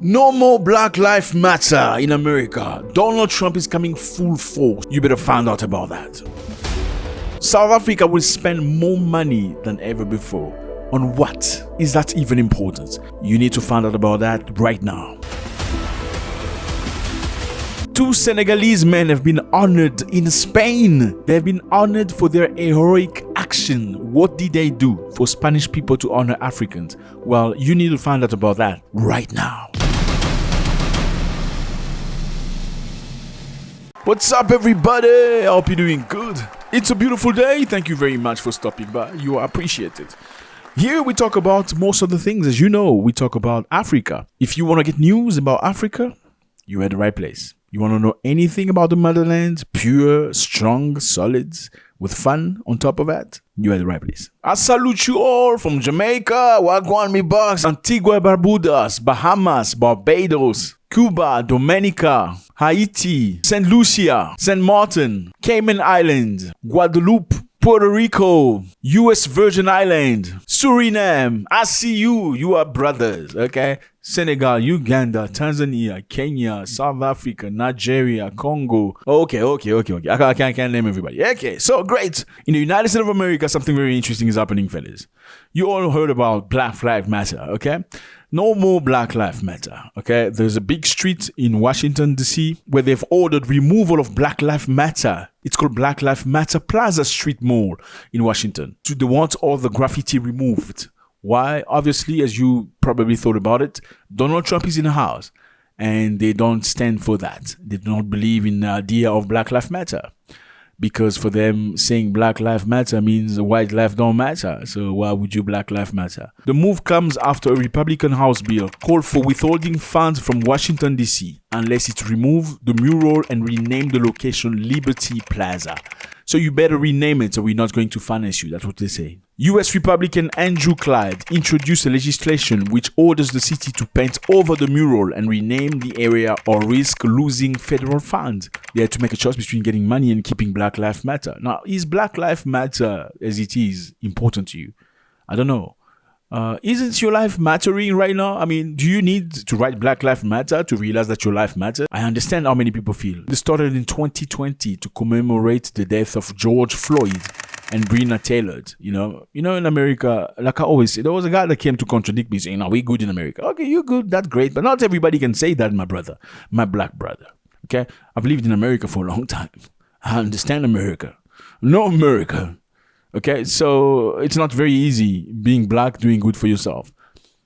No more Black Lives Matter in America. Donald Trump is coming full force. You better find out about that. South Africa will spend more money than ever before. On what? Is that even important? You need to find out about that right now. Two Senegalese men have been honored in Spain. They have been honored for their heroic action. What did they do for Spanish people to honor Africans? Well, you need to find out about that right now. What's up, everybody? I hope you're doing good. It's a beautiful day. Thank you very much for stopping by. You are appreciated. Here we talk about most of the things. As you know, we talk about Africa. If you want to get news about Africa, you're at the right place. You want to know anything about the motherland, pure, strong, solid, with fun on top of that, you're at the right place. I salute you all from Jamaica, Wagwan me box, Antigua, Barbudas, Bahamas, Barbados, Cuba, Dominica, Haiti, St. Lucia, St. Martin, Cayman Islands, Guadeloupe, Puerto Rico, US Virgin Island, Suriname. I see you. You are brothers, okay? Senegal, Uganda, Tanzania, Kenya, South Africa, Nigeria, Congo. Okay. I can't name everybody. Okay, so great. In the United States of America, something very interesting is happening, fellas. You all heard about Black Lives Matter, okay? No more Black Lives Matter, okay? There's a big street in Washington, D.C. where they've ordered removal of Black Lives Matter. It's called Black Lives Matter Plaza Street Mall in Washington. So they want all the graffiti removed. Why? Obviously, as you probably thought about it, Donald Trump is in the house and they don't stand for that. They do not believe in the idea of Black Lives Matter. Because for them, saying Black Lives Matter means white life don't matter. So why would you Black Lives Matter? The move comes after a Republican House bill called for withholding funds from Washington, D.C. unless it remove the mural and rename the location Liberty Plaza. So you better rename it or we're not going to finance you. That's what they say. U.S. Republican Andrew Clyde introduced a legislation which orders the city to paint over the mural and rename the area or risk losing federal funds. They had to make a choice between getting money and keeping Black Lives Matter. Now, is Black Lives Matter as it is important to you? I don't know. Isn't your life mattering right now? I mean, do you need to write Black Lives Matter to realize that your life matters? I understand how many people feel. This started in 2020 to commemorate the death of George Floyd and Breonna Taylor. You know, in America, like I always say, there was a guy that came to contradict me saying, "No, we're good in America." Okay, you're good, that's great, but not everybody can say that, my brother, my black brother. Okay, I've lived in America for a long time. I understand America. No America. Okay, so it's not very easy being black, doing good for yourself.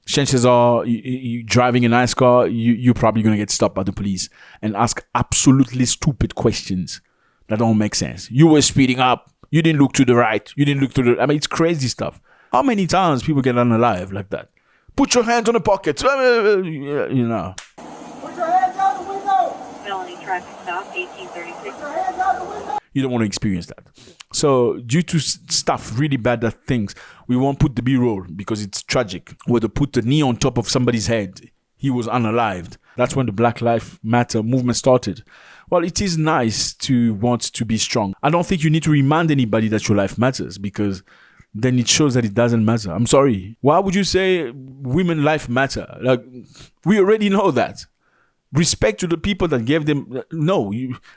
Chances are, you driving a nice car, you're probably going to get stopped by the police and ask absolutely stupid questions that don't make sense. You were speeding up. You didn't look to the right. You didn't look to the... I mean, it's crazy stuff. How many times people get unalive like that? Put your hands on the pockets. You know. Put your hands out the window. Felony traffic stop, 1836. Put your hands out the window. You don't want to experience that. So due to stuff really bad that things, we won't put the B-roll because it's tragic. Where they put the knee on top of somebody's head, he was unalived. That's when the Black Lives Matter movement started. Well, it is nice to want to be strong. I don't think you need to remind anybody that your life matters because then it shows that it doesn't matter. I'm sorry. Why would you say women life matter? Like, we already know that. Respect to the people that gave them. No,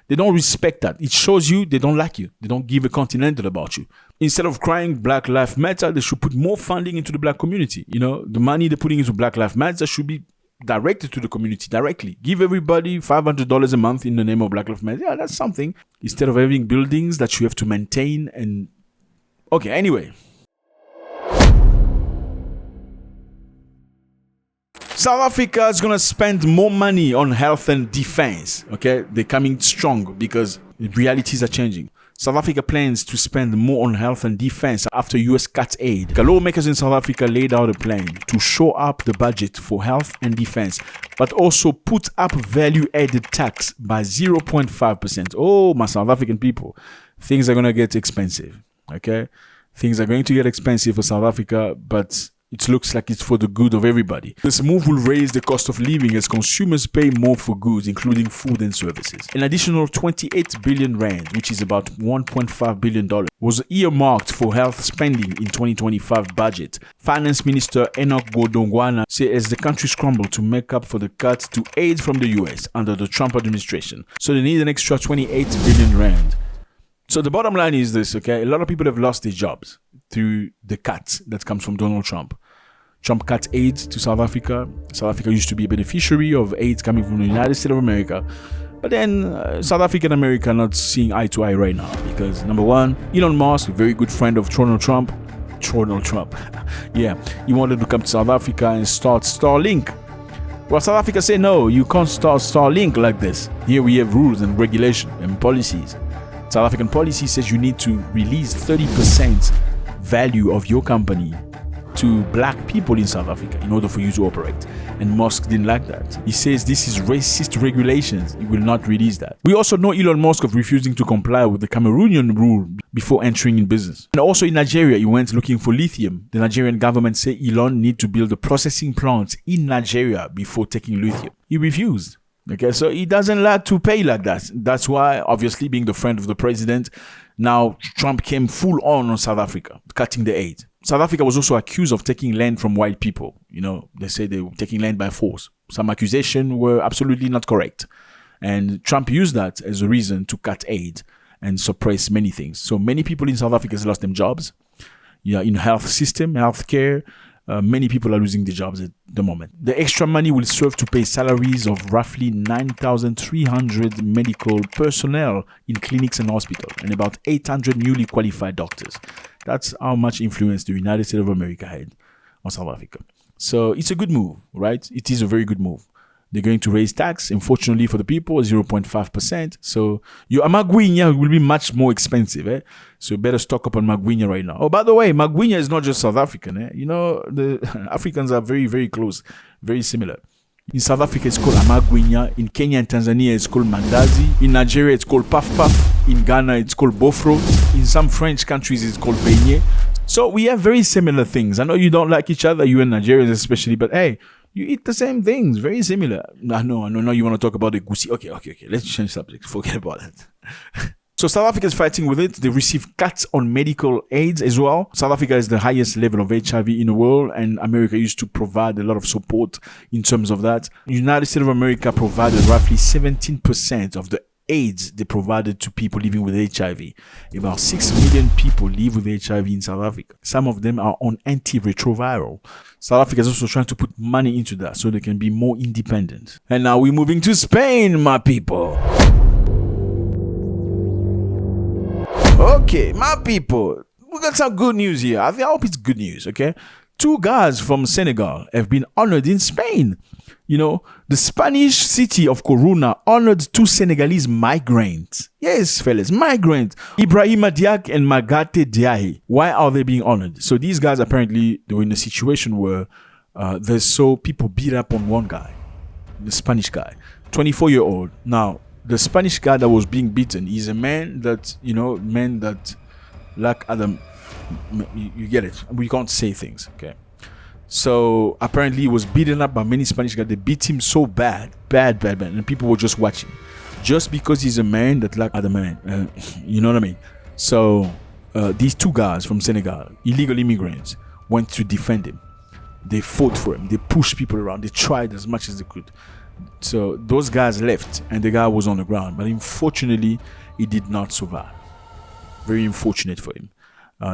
they don't respect that. It shows you they don't like you. They don't give a continental about you. Instead of crying Black Lives Matter, they should put more funding into the black community. You know, the money they're putting into Black Lives Matter should be directed to the community directly. Give everybody $500 a month in the name of Black Lives Matter. Yeah, that's something. Instead of having buildings that you have to maintain and... Okay, anyway. South Africa is going to spend more money on health and defense. Okay, they're coming strong because realities are changing. South Africa plans to spend more on health and defense after US cut aid. The lawmakers in South Africa laid out a plan to shore up the budget for health and defense, but also put up value-added tax by 0.5%. Oh, my South African people, things are going to get expensive. Okay, things are going to get expensive for South Africa, but It looks like it's for the good of everybody. This move will raise the cost of living as consumers pay more for goods, including food and services. An additional 28 billion rand, which is about $1.5 billion, was earmarked for health spending in 2025 budget. Finance Minister Enoch Godongwana said as the country scrambled to make up for the cut to aid from the US under the Trump administration. So they need an extra 28 billion rand. So the bottom line is this, okay? A lot of people have lost their jobs through the cut that comes from Donald Trump. Trump cut aid to South Africa. South Africa used to be a beneficiary of aid coming from the United States of America. But then South Africa and America are not seeing eye to eye right now because, number one, Elon Musk, a very good friend of Donald Trump, yeah, he wanted to come to South Africa and start Starlink. Well, South Africa said, no, you can't start Starlink like this. Here we have rules and regulation and policies. South African policy says you need to release 30% value of your company to black people in South Africa in order for you to operate. And Musk didn't like that. He says this is racist regulations. He will not release that. We also know Elon Musk of refusing to comply with the Cameroonian rule before entering in business. And also in Nigeria, he went looking for lithium. The Nigerian government said Elon need to build a processing plant in Nigeria before taking lithium. He refused. Okay, so he doesn't like to pay like that. That's why, obviously, being the friend of the president, now Trump came full on South Africa, cutting the aid. South Africa was also accused of taking land from white people. You know, they say they were taking land by force. Some accusations were absolutely not correct. And Trump used that as a reason to cut aid and suppress many things. So many people in South Africa have lost their jobs. Yeah, in health system, healthcare, many people are losing their jobs at the moment. The extra money will serve to pay salaries of roughly 9,300 medical personnel in clinics and hospitals and about 800 newly qualified doctors. That's how much influence the United States of America had on South Africa. So it's a good move, right? It is a very good move. They're going to raise tax, unfortunately for the people, 0.5%. So your Magwinya will be much more expensive. Eh? So better stock up on Magwinya right now. Oh, by the way, Magwinya is not just South African. Eh? You know, the Africans are very, very close, very similar. In South Africa, it's called Amagwinya. In Kenya and Tanzania, it's called Mandazi. In Nigeria, it's called Puff Puff. In Ghana, it's called Bofro. In some French countries, it's called Beignet. So we have very similar things. I know you don't like each other, you and Nigerians especially, but hey, you eat the same things, very similar. I know you want to talk about the goosey. Okay. Let's change subject. Forget about it. So South Africa is fighting with it. They receive cuts on medical aids as well. South Africa is the highest level of HIV in the world, and America used to provide a lot of support in terms of that. United States of America provided roughly 17% of the AIDS they provided to people living with HIV. About 6 million people live with HIV in South Africa. Some of them are on antiretroviral. South Africa is also trying to put money into that so they can be more independent. And now we're moving to Spain, my people. Okay, my people, we got some good news here. I hope it's good news, okay? 2 guys from Senegal have been honored in Spain. You know, the Spanish city of Coruna honored 2 Senegalese migrants. Yes, fellas, migrants. Ibrahima Diak and Magate Diaye. Why are they being honored? So these guys apparently, they were in a situation where they saw people beat up on one guy, the Spanish guy, 24-year-old. Now, the Spanish guy that was being beaten is a man that, like Adam, you get it. We can't say things, okay? So apparently he was beaten up by many Spanish guys. They beat him so bad, and people were just watching, just because he's a man that like other men. You know what I mean? So these 2 guys from Senegal, illegal immigrants, went to defend him. They fought for him. They pushed people around. They tried as much as they could. So those guys left, and the guy was on the ground. But unfortunately, he did not survive. Very unfortunate for him.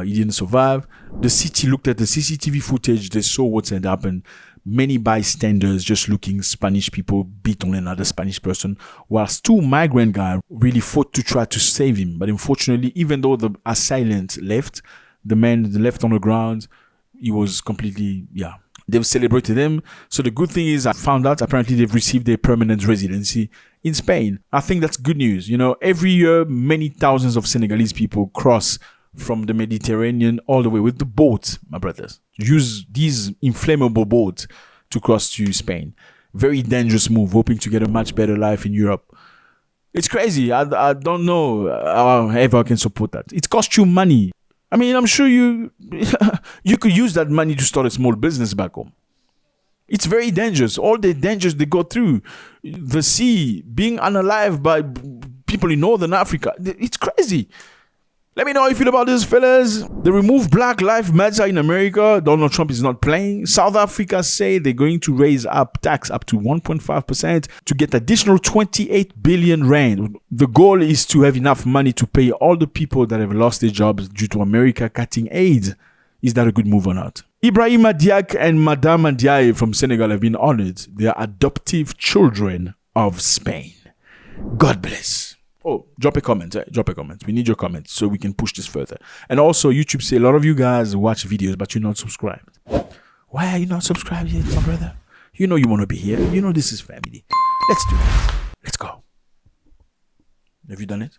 He didn't survive. The city looked at the CCTV footage. They saw what had happened. Many bystanders just looking Spanish people beat on another Spanish person, whilst 2 migrant guys really fought to try to save him. But unfortunately, even though the assailant left, the man left on the ground, he was completely, they've celebrated him. So the good thing is, I found out apparently they've received their permanent residency in Spain. I think that's good news. You know, every year, many thousands of Senegalese people cross from the Mediterranean all the way with the boat, my brothers. Use these inflammable boats to cross to Spain. Very dangerous move, hoping to get a much better life in Europe. It's crazy. I don't know how ever I can support that. It costs you money. I mean, I'm sure you you could use that money to start a small business back home. It's very dangerous. All the dangers they go through, the sea, being unalive by people in Northern Africa. It's crazy. Let me know how you feel about this, fellas. They remove Black Lives Matter in America. Donald Trump is not playing. South Africa say they're going to raise up tax up to 1.5% to get additional 28 billion rand. The goal is to have enough money to pay all the people that have lost their jobs due to America cutting aid. Is that a good move or not? Ibrahima Diak and Madame Ndiaye from Senegal have been honored. They are adoptive children of Spain. God bless. Oh, drop a comment. Drop a comment. We need your comments so we can push this further. And also, YouTube say a lot of you guys watch videos, but you're not subscribed. Why are you not subscribed yet, my brother? You know you want to be here. You know this is family. Let's do that. Let's go. Have you done it?